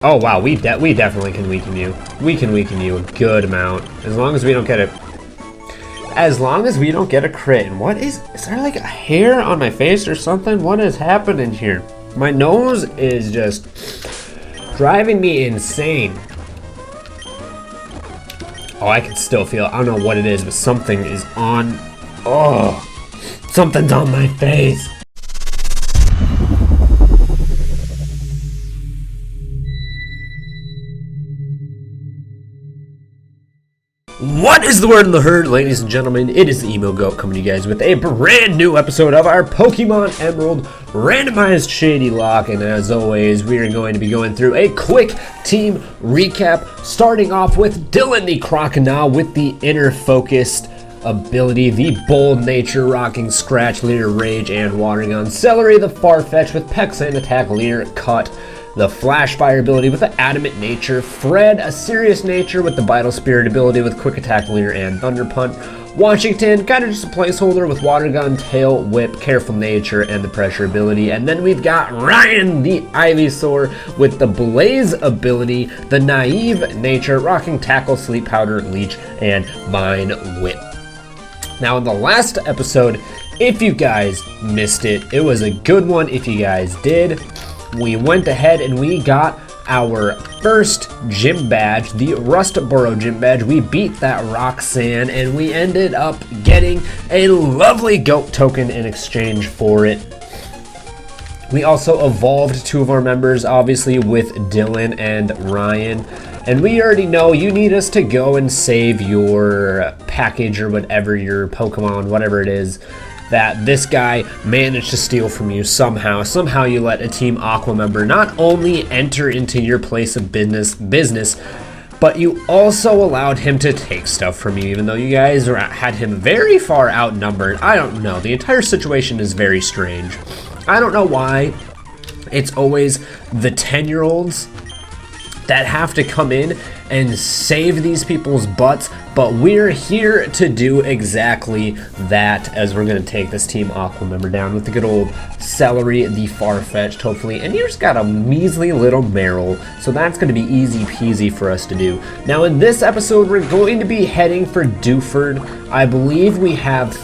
Oh wow, we definitely can weaken you. We can weaken you a good amount. As long as we don't get a... As long as we don't get a crit. And what is there like a hair on my face or something? What is happening here? My nose is just driving me insane. Oh, I can still feel it. I don't know what it is, but something is on. Oh, something's on my face. What is the word in the herd, ladies and gentlemen? It is the Emo Goat coming to you guys with a brand new episode of our Pokemon Emerald randomized Shadylocke. And as always, we are going to be going through a quick team recap, starting off with Dylan the Crocodile with the inner focused ability, the bold nature, rocking Scratch Leader, Rage, and Watering on Celery, the Farfetch with Pex and Attack Leader, Cut, the Flash Fire ability with the Adamant Nature, Fred, a Serious Nature with the Vital Spirit ability with Quick Attack Leader and Thunder Punch, Washington, kind of just a placeholder with Water Gun, Tail Whip, Careful Nature, and the Pressure ability. And then we've got Ryan, the Ivysaur, with the Blaze ability, the Naive Nature, rocking Tackle, Sleep Powder, Leech, and Vine Whip. Now in the last episode, if you guys missed it, it was a good one. If you guys did, we went ahead and we got our first gym badge, the Rustboro gym badge. We beat that Roxanne and we ended up getting a lovely goat token in exchange for it. We also evolved two of our members, obviously, with Dylan and Ryan. And we already know you need us to go and save your package or whatever, your Pokemon, whatever it is, that this guy managed to steal from you somehow. Somehow you let a Team Aqua member not only enter into your place of business, but you also allowed him to take stuff from you, even though you guys had him very far outnumbered. I don't know. The entire situation is very strange. I don't know why it's always the 10-year-olds that have to come in and save these people's butts, but we're here to do exactly that, as we're going to take this Team Aqua member down with the good old Celery, the Farfetch'd, hopefully, and he's got a measly little Meryl, so that's going to be easy peasy for us to do. Now in this episode, we're going to be heading for Dewford. I believe we have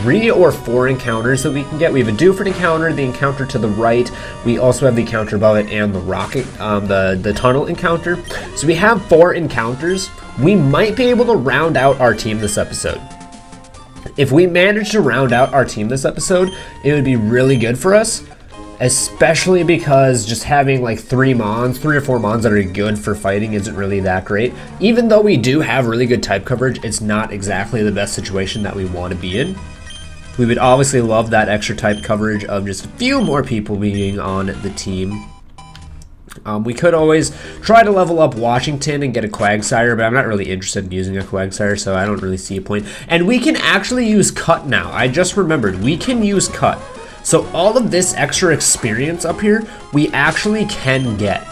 3 or 4 encounters that we can get. We have a Dewford encounter, the encounter to the right. We also have the encounter above it and the rocket, the tunnel encounter. So we have 4 encounters. We might be able to round out our team this episode. If we manage to round out our team this episode, it would be really good for us, especially because just having like 3 or 4 Mons that are good for fighting isn't really that great. Even though we do have really good type coverage, it's not exactly the best situation that we want to be in. We would obviously love that extra type coverage of just a few more people being on the team. We could always try to level up Washington and get a Quagsire, but I'm not really interested in using a Quagsire, so I don't really see a point. And we can actually use Cut now. I just remembered, we can use Cut. So all of this extra experience up here, we actually can get.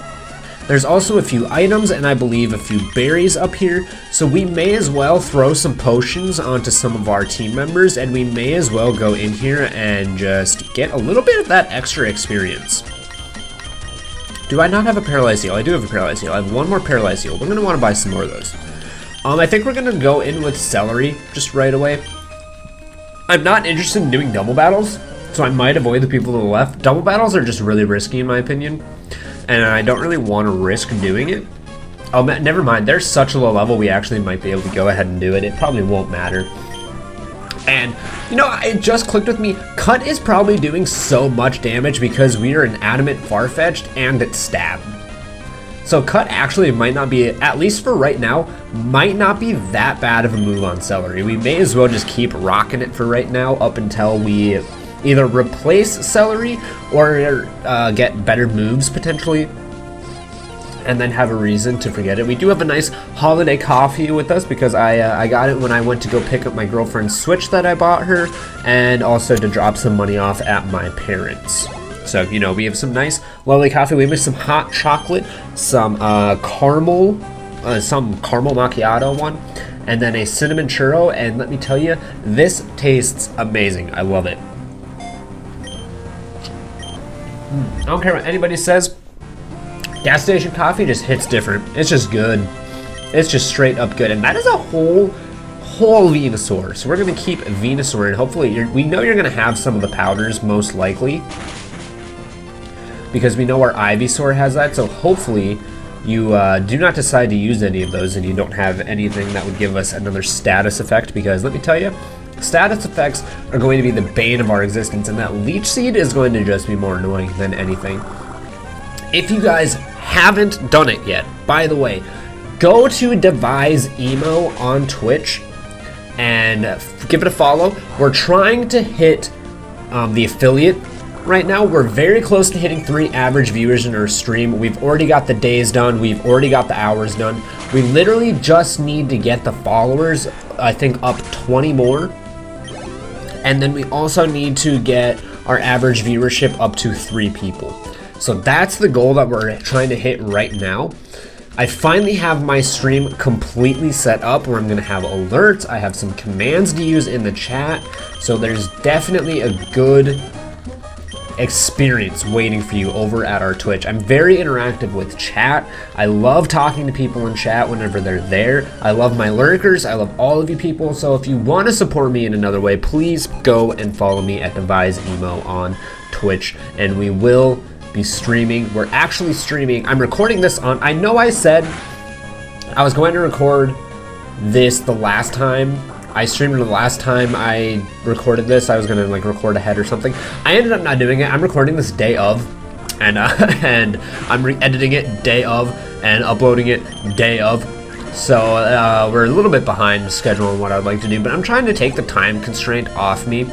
There's also a few items and I believe a few berries up here, so we may as well throw some potions onto some of our team members, and we may as well go in here and just get a little bit of that extra experience. Do I not have a Paralyzed Heal? I do have a Paralyzed Heal. I have 1 more Paralyzed Heal. We're going to want to buy some more of those. I think we're going to go in with Celery just right away. I'm not interested in doing double battles, so I might avoid the people to the left. Double battles are just really risky in my opinion, and I don't really want to risk doing it. Oh, never mind. They're such a low level, we actually might be able to go ahead and do it. It probably won't matter. And, you know, it just clicked with me. Cut is probably doing so much damage because we are an Adamant Farfetch'd and it's Stab. So Cut actually might not be, at least for right now, might not be that bad of a move on Celery. We may as well just keep rocking it for right now up until we either replace Celery or get better moves potentially, and then have a reason to forget it. We do have a nice holiday coffee with us because I got it when I went to go pick up my girlfriend's Switch that I bought her, and also to drop some money off at my parents'. So, you know, we have some nice, lovely coffee. We have some hot chocolate, some caramel macchiato one, and then a cinnamon churro, and let me tell you, this tastes amazing. I love it. I don't care what anybody says. Gas station coffee just hits different. It's just good. It's just straight up good. And that is a whole Venusaur. So we're going to keep Venusaur, and hopefully we know you're going to have some of the powders, most likely, because we know our Ivysaur has that. So hopefully you do not decide to use any of those and you don't have anything that would give us another status effect, because let me tell you, status effects are going to be the bane of our existence, and that Leech Seed is going to just be more annoying than anything. If you guys haven't done it yet, by the way, go to Devise Emo on Twitch and give it a follow. We're trying to hit the affiliate right now. We're very close to hitting 3 average viewers in our stream. We've already got the days done. We've already got the hours done. We literally just need to get the followers, I think, up 20 more. And then we also need to get our average viewership up to 3 people. So that's the goal that we're trying to hit right now. I finally have my stream completely set up where I'm going to have alerts. I have some commands to use in the chat. So there's definitely a good experience waiting for you over at our Twitch. I'm very interactive with chat. I love talking to people in chat whenever they're there. I love my lurkers. I love all of you people. So if you want to support me in another way, please go and follow me at Devise Emo on Twitch, and we will be streaming. We're actually streaming. I'm recording this on, I know I said I was going to record this the last time I streamed, the last time I recorded this. I was gonna like record ahead or something. I ended up not doing it. I'm recording this day of, and and I'm editing it day of and uploading it day of. So we're a little bit behind schedule on what I'd like to do, but I'm trying to take the time constraint off me,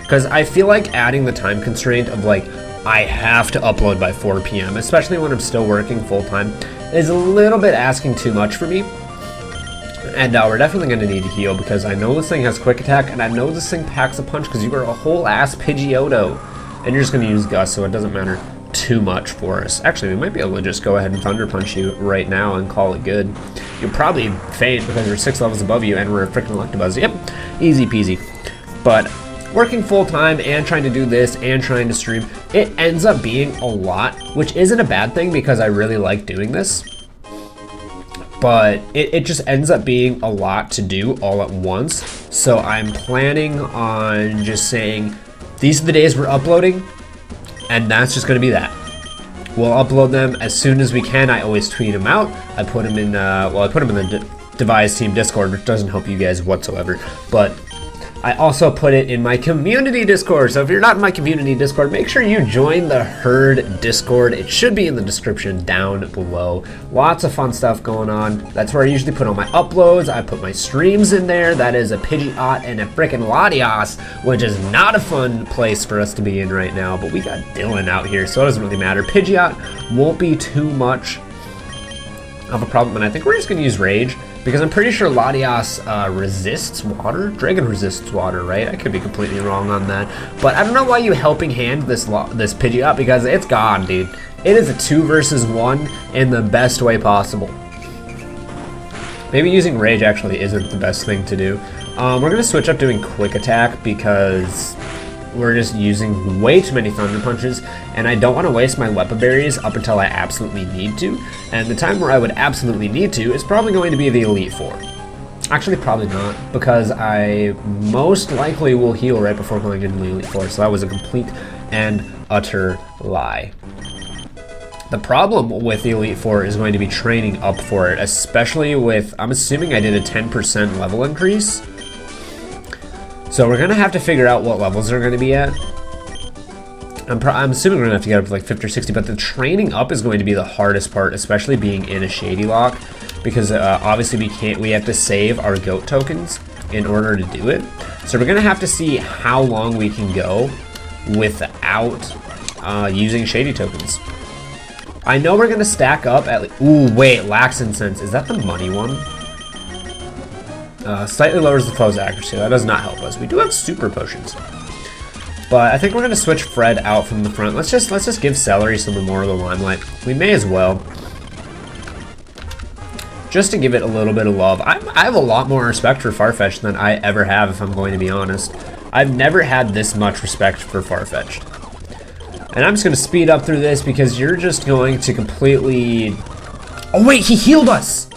because I feel like adding the time constraint of like I have to upload by 4 p.m., especially when I'm still working full time, is a little bit asking too much for me. And we're definitely going to need to heal, because I know this thing has quick attack, and I know this thing packs a punch, because you are a whole ass Pidgeotto, and you're just going to use Gust, so it doesn't matter too much for us. Actually, we might be able to just go ahead and Thunder Punch you right now and call it good. You'll probably faint because we're 6 levels above you, and we're a freaking Electabuzz. Yep, easy peasy. But working full time and trying to do this and trying to stream, it ends up being a lot, which isn't a bad thing because I really like doing this. But it just ends up being a lot to do all at once. So I'm planning on just saying, these are the days we're uploading, and that's just gonna be that. We'll upload them as soon as we can. I always tweet them out. I put them in, I put them in the Devise Team Discord, which doesn't help you guys whatsoever. But I also put it in my community Discord. So if you're not in my community Discord, make sure you join the Herd Discord. It should be in the description down below. Lots of fun stuff going on. That's where I usually put all my uploads. I put my streams in there. That is a Pidgeot and a frickin' Latias, which is not a fun place for us to be in right now, but we got Dylan out here, so it doesn't really matter. Pidgeot won't be too much of a problem, and I think we're just gonna use Rage, because I'm pretty sure Latias resists water. Dragon resists water, right? I could be completely wrong on that. But I don't know why you helping hand this Pidgeot, because it's gone, dude. It is a 2 versus 1 in the best way possible. Maybe using Rage actually isn't the best thing to do. We're going to switch up doing Quick Attack, because we're just using way too many Thunder Punches, and I don't want to waste my Weapon Berries up until I absolutely need to. And the time where I would absolutely need to is probably going to be the Elite Four. Actually, probably not, because I most likely will heal right before going into the Elite Four, so that was a complete and utter lie. The problem with the Elite Four is going to be training up for it, especially with, I'm assuming I did a 10% level increase. So we're going to have to figure out what levels they're going to be at. I'm assuming we're going to have to get up to like 50 or 60, but the training up is going to be the hardest part, especially being in a Shadylocke, because obviously we have to save our goat tokens in order to do it. So we're going to have to see how long we can go without using Shady tokens. I know we're going to stack up at, ooh, wait, Lax Incense, is that the money one? Slightly lowers the foe's accuracy. That does not help us. We do have super potions, but I think we're going to switch Fred out from the front. Let's just give Celery some more of the limelight. We may as well, just to give it a little bit of love. I have a lot more respect for Farfetch'd than I ever have, if I'm going to be honest. I've never had this much respect for Farfetch'd. And I'm just going to speed up through this because you're just going to completely... Oh wait, he healed us!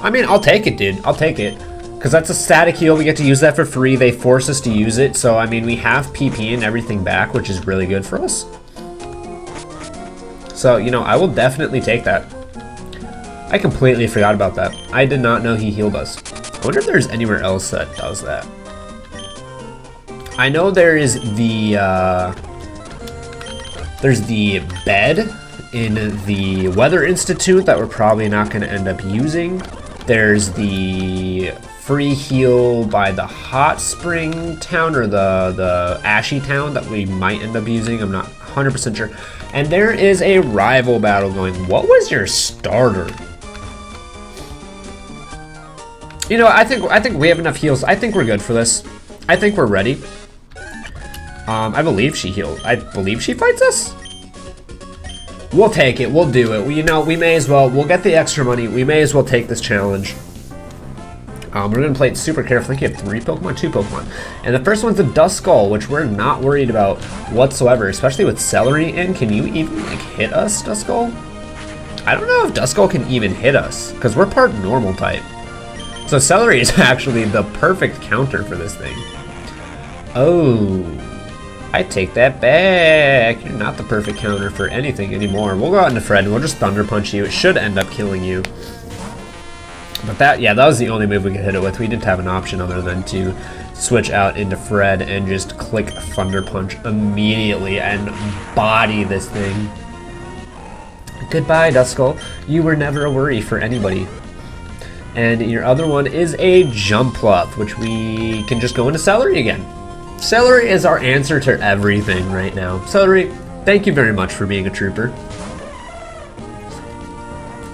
I mean, I'll take it, dude. I'll take it. Because that's a static heal. We get to use that for free. They force us to use it. So, I mean, we have PP and everything back, which is really good for us. So, you know, I will definitely take that. I completely forgot about that. I did not know he healed us. I wonder if there's anywhere else that does that. I know there is the, there's the bed in the Weather Institute that we're probably not going to end up using. There's the free heal by the hot spring town or the ashy town that we might end up using. I'm not 100% sure. And there is a rival battle going. What was your starter? You know, I think we have enough heals. I think we're good for this. I think we're ready. I believe she healed. I believe she fights us. We'll take it. We'll do it. You know, we may as well. We'll get the extra money. We may as well take this challenge. We're going to play it super carefully. I think you have 3 Pokemon, 2 Pokemon. And the first one's the Duskull, which we're not worried about whatsoever, especially with Celery in. Can you even, like, hit us, Duskull? I don't know if Duskull can even hit us, because we're part normal type. So Celery is actually the perfect counter for this thing. Oh, I take that back. You're not the perfect counter for anything anymore. We'll go out into Fred and we'll just Thunder Punch you. It should end up killing you. But that was the only move we could hit it with. We didn't have an option other than to switch out into Fred and just click Thunder Punch immediately and body this thing. Goodbye, Duskull. You were never a worry for anybody. And your other one is a Jumpluff, which we can just go into Celery again. Celery is our answer to everything right now. Celery, thank you very much for being a trooper.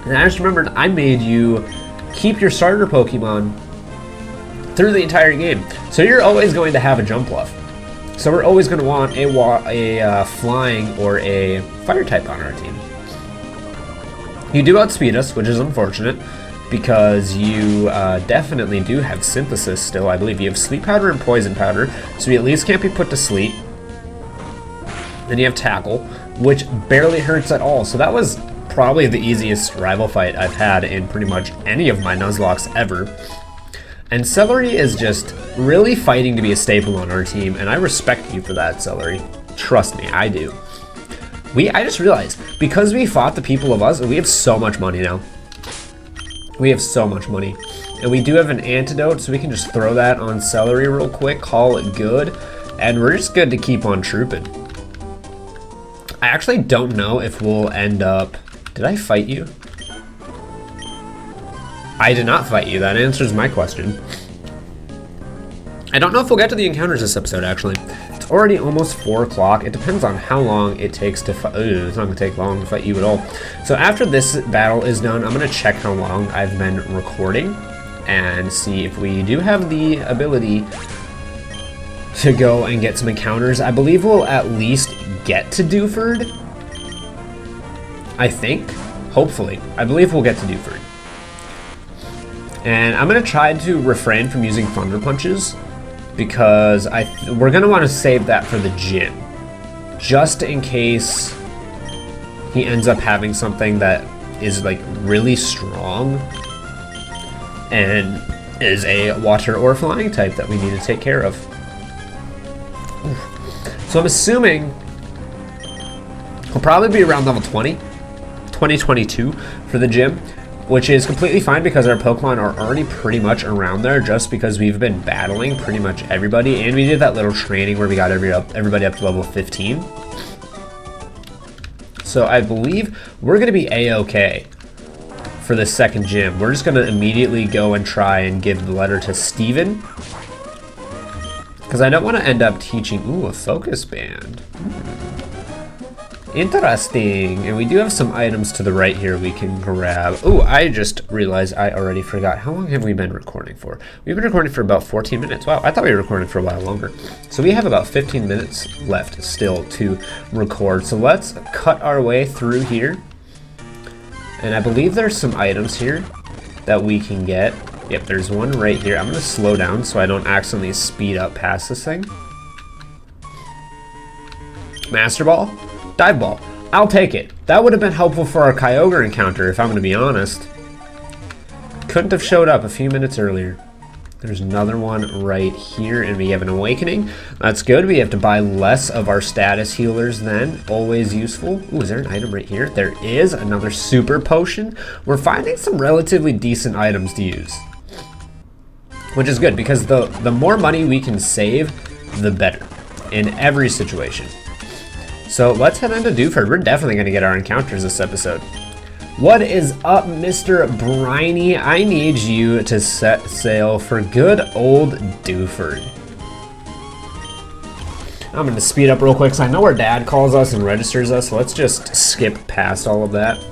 And I just remembered I made you keep your starter Pokemon through the entire game. So you're always going to have a Jumpluff. So we're always going to want a flying or a fire type on our team. You do outspeed us, which is unfortunate, because you definitely do have Synthesis still. I believe you have Sleep Powder and Poison Powder, so you at least can't be put to sleep. Then you have Tackle, which barely hurts at all. So that was probably the easiest rival fight I've had in pretty much any of my Nuzlockes ever. And Celery is just really fighting to be a staple on our team, and I respect you for that, Celery. Trust me, I do. I just realized, because we fought the people of us, we have so much money now. We have so much money. And we do have an antidote, so we can just throw that on Celery real quick, call it good, and we're just good to keep on trooping. I actually don't know if we'll end up... Did I fight you? I did not fight you. That answers my question. I don't know if we'll get to the encounters this episode, actually. It's already almost 4 o'clock. It depends on how long it takes to fight. It's not going to take long to fight you at all. So after this battle is done, I'm going to check how long I've been recording and see if we do have the ability to go and get some encounters. I believe we'll at least get to Dewford. I think. Hopefully. I believe we'll get to Dewford. And I'm going to try to refrain from using Thunder Punches, because we're going to want to save that for the gym, just in case he ends up having something that is like really strong and is a water or flying type that we need to take care of. So I'm assuming he'll probably be around level 2022 for the gym, which is completely fine because our Pokemon are already pretty much around there, just because we've been battling pretty much everybody, and we did that little training where we got everybody up to level 15. So I believe we're going to be A-okay for the second gym. We're just going to immediately go and try and give the letter to Steven, because I don't want to end up teaching... Ooh, a Focus Band. Interesting. And we do have some items to the right here we can grab. Oh, I just realized I already forgot. How long have we been recording for? We've been recording for about 14 minutes. Wow, I thought we were recording for a while longer. So we have about 15 minutes left still to record. So let's cut our way through here. And I believe there's some items here that we can get. Yep, there's one right here. I'm going to slow down so I don't accidentally speed up past this thing. Master Ball? Dive Ball. I'll take it. That would have been helpful for our Kyogre encounter, if I'm going to be honest. Couldn't have showed up a few minutes earlier. There's another one right here, and we have an Awakening. That's good. We have to buy less of our status healers then. Always useful. Ooh, is there an item right here? There is another Super Potion. We're finding some relatively decent items to use, which is good because the more money we can save, the better in every situation. So let's head into Dewford. We're definitely going to get our encounters this episode. What is up, Mr. Briny? I need you to set sail for good old Dewford. I'm going to speed up real quick because I know our dad calls us and registers us, so let's just skip past all of that.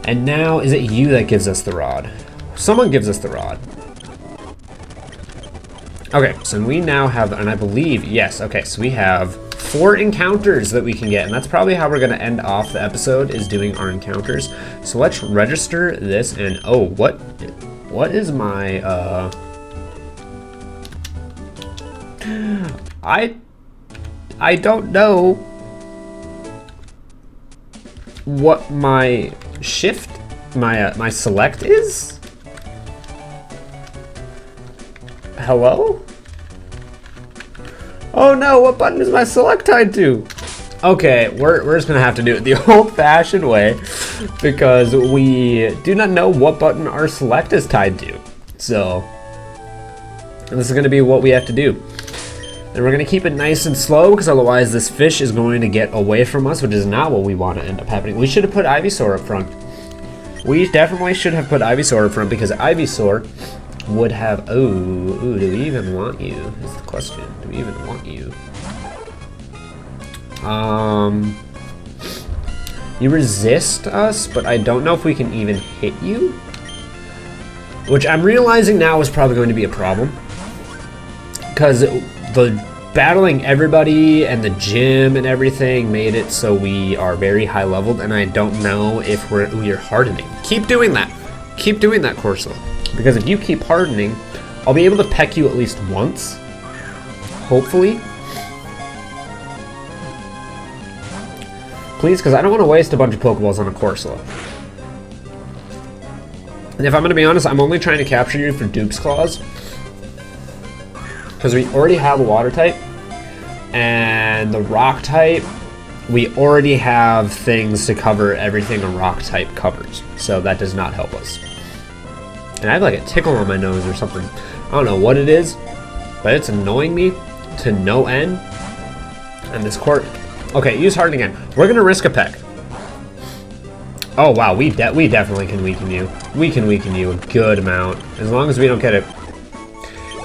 And now, is it you that gives us the rod? Someone gives us the rod. Okay, so we now have, and I believe, yes, okay, so we have 4 encounters that we can get, and that's probably how we're going to end off the episode, is doing our encounters. So let's register this, and oh, what is my, I don't know what my shift, my select is? Hello? Oh no, what button is my select tied to? Okay, we're just gonna have to do it the old-fashioned way because we do not know what button our select is tied to. So, this is gonna be what we have to do. And we're gonna keep it nice and slow because otherwise this fish is going to get away from us, which is not what we want to end up happening. We should have put Ivysaur up front. We definitely should have put Ivysaur up front because Ivysaur would have, do we even want you, is the question. Do we even want you? You resist us, but I don't know if we can even hit you. Which I'm realizing now is probably going to be a problem. Because the battling everybody and the gym and everything made it so we are very high leveled, and I don't know if we're hardening. Keep doing that. Keep doing that, Corso. Because if you keep hardening, I'll be able to peck you at least once. Hopefully. Please, because I don't want to waste a bunch of Pokeballs on a Corsola. And if I'm going to be honest, I'm only trying to capture you for Duke's Claws. Because we already have a Water type. And the Rock type, we already have things to cover everything a Rock type covers. So that does not help us. And I have like a tickle on my nose or something. I don't know what it is, but it's annoying me to no end. And this court, okay, use harden again. We're gonna risk a peck. Oh wow, we definitely can weaken you. We can weaken you a good amount as long as we don't get it.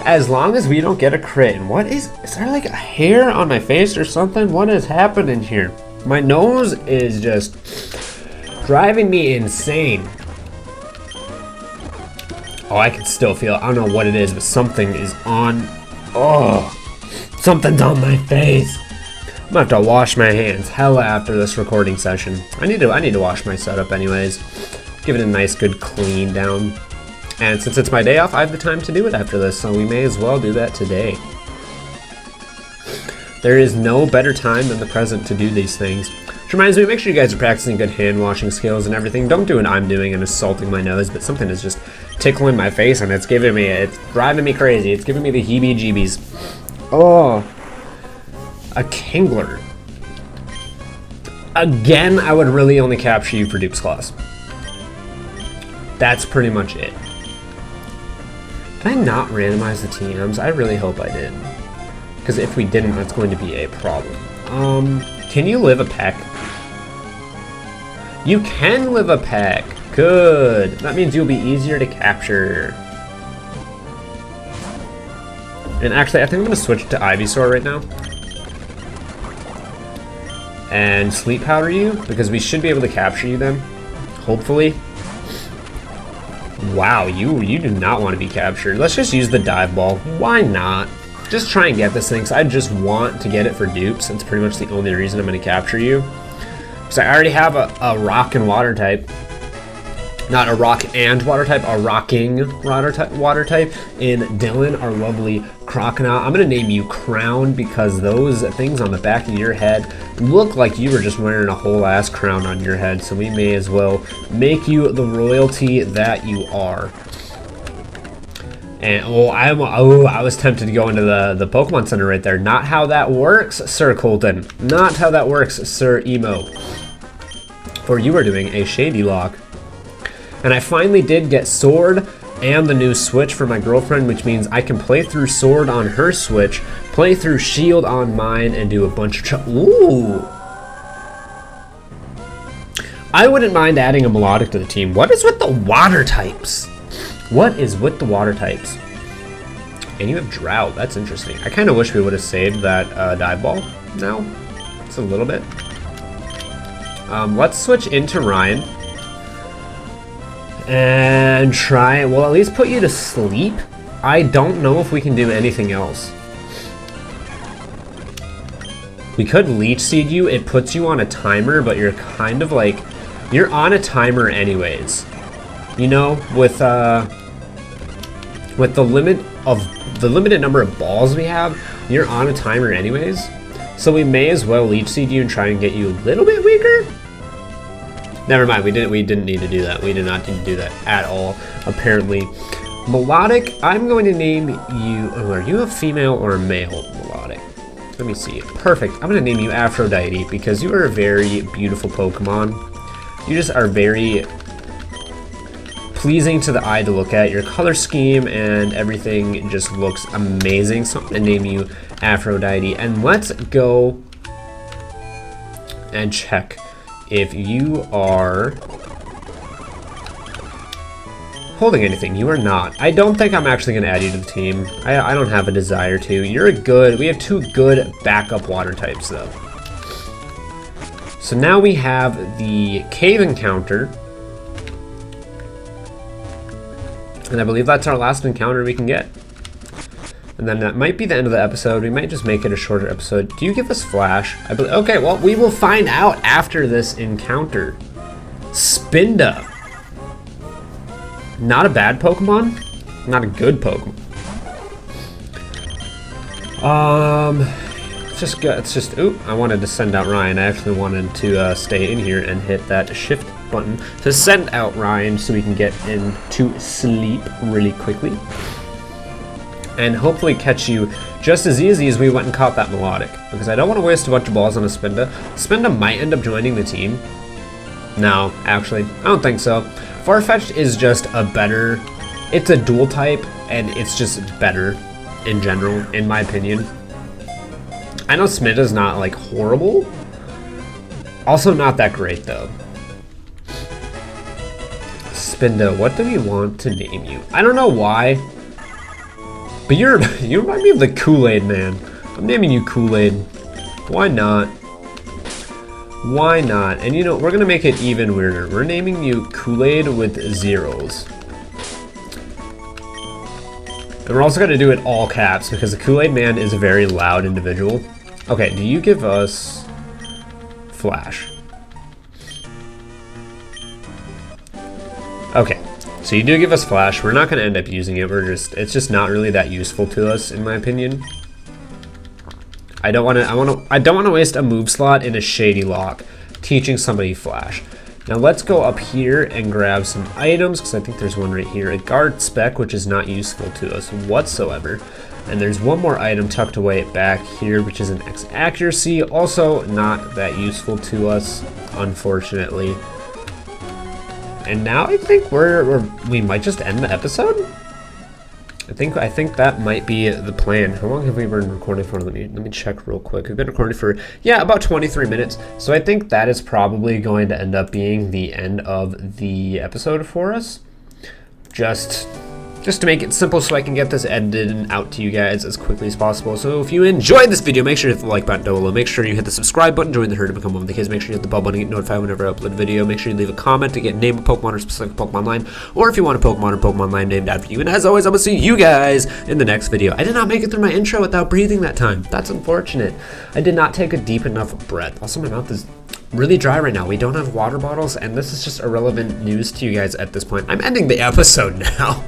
As long as we don't get a crit. And what is there like a hair on my face or something? What is happening here? My nose is just driving me insane. Oh, I can still feel it. I don't know what it is, but something is on. Oh, something's on my face. I'm gonna have to wash my hands hella after this recording session. I need to wash my setup anyways. Give it a nice good clean down. And since it's my day off, I have the time to do it after this, so we may as well do that today. There is no better time than the present to do these things. Which reminds me, make sure you guys are practicing good hand washing skills and everything. Don't do what I'm doing and assaulting my nose, but something is just tickling my face and it's driving me crazy. It's giving me the heebie-jeebies. Oh, a Kingler. Again, I would really only capture you for Duke's Claws. That's pretty much it. Did I not randomize the TMs? I really hope I did. Because if we didn't, that's going to be a problem. Can you live a peck? You can live a peck. Good. That means you'll be easier to capture. And actually, I think I'm going to switch to Ivysaur right now. And Sleep Powder you, because we should be able to capture you then. Hopefully. Wow, you do not want to be captured. Let's just use the Dive Ball. Why not? Just try and get this thing, because I just want to get it for dupes. That's pretty much the only reason I'm going to capture you. Because I already have a Rock and Water type. Not a rock and water type, a rocking water type. In Dylan, our lovely crocodile. I'm gonna name you Crown because those things on the back of your head look like you were just wearing a whole ass crown on your head. So we may as well make you the royalty that you are. And I was tempted to go into the Pokemon Center right there. Not how that works, Sir Colton. Not how that works, Sir Emo. For you are doing a Shadylocke. And I finally did get Sword and the new Switch for my girlfriend, which means I can play through Sword on her Switch, play through Shield on mine, and do a bunch of ooh! I wouldn't mind adding a Melodic to the team. What is with the water types? What is with the water types? And you have Drought. That's interesting. I kind of wish we would have saved that Dive Ball now. It's a little bit. Let's switch into Ryan. And try, well, at least put you to sleep. I don't know if we can do anything else. We could Leech Seed you. It puts you on a timer, but you're kind of like, you're on a timer anyways. You know, with the limited number of balls we have, you're on a timer anyways. So we may as well Leech Seed you and try and get you a little bit weaker. Never mind, we didn't need to do that. We did not need to do that at all, apparently. Melodic, I'm going to name you, are you a female or a male Melodic? Let me see. Perfect. I'm going to name you Aphrodite because you are a very beautiful Pokemon. You just are very pleasing to the eye to look at. Your color scheme and everything just looks amazing. So I'm going to name you Aphrodite. And let's go and check if you are holding anything. You are not. I don't think I'm actually going to add you to the team. I don't have a desire to. You're a good, we have two good backup water types though. So now we have the cave encounter. And I believe that's our last encounter we can get. And then that might be the end of the episode. We might just make it a shorter episode. Do you give us Flash? Okay, well, we will find out after this encounter. Spinda. Not a bad Pokemon. Not a good Pokemon. It's just, ooh, I wanted to send out Ryan. I actually wanted to stay in here and hit that shift button to send out Ryan so we can get into sleep really quickly. And hopefully catch you just as easy as we went and caught that Melodic. Because I don't want to waste a bunch of balls on a Spinda. Spinda might end up joining the team. No, actually, I don't think so. Farfetch'd is just a better, it's a dual type, and it's just better in general, in my opinion. I know Spinda's not like horrible. Also not that great though. Spinda, what do we want to name you? I don't know why. But you remind me of the Kool-Aid man. I'm naming you Kool-Aid. Why not? Why not? And you know, we're gonna make it even weirder. We're naming you Kool-Aid with zeros. And we're also gonna do it all caps because the Kool-Aid man is a very loud individual. Okay, do you give us Flash? Okay. So you do give us Flash. We're not going to end up using it. It's just not really that useful to us, in my opinion. I don't want to waste a move slot in a Shadylocke teaching somebody Flash. Now let's go up here and grab some items because I think there's one right here. A guard spec, which is not useful to us whatsoever. And there's one more item tucked away back here, which is an X accuracy. Also not that useful to us, unfortunately. And now I think we might just end the episode. I think that might be the plan. How long have we been recording for? Let me check real quick. We've been recording for, yeah, about 23 minutes. So I think that is probably going to end up being the end of the episode for us. Just just to make it simple so I can get this edited and out to you guys as quickly as possible. So if you enjoyed this video, make sure you hit the like button down below. Make sure you hit the subscribe button, join the herd to become one of the kids. Make sure you hit the bell button to get notified whenever I upload a video. Make sure you leave a comment to get name a Pokemon or specific Pokemon line, or if you want a Pokemon or Pokemon line named after you. And as always, I will see you guys in the next video. I did not make it through my intro without breathing that time. That's unfortunate. I did not take a deep enough breath. Also, my mouth is really dry right now. We don't have water bottles, and this is just irrelevant news to you guys at this point. I'm ending the episode now.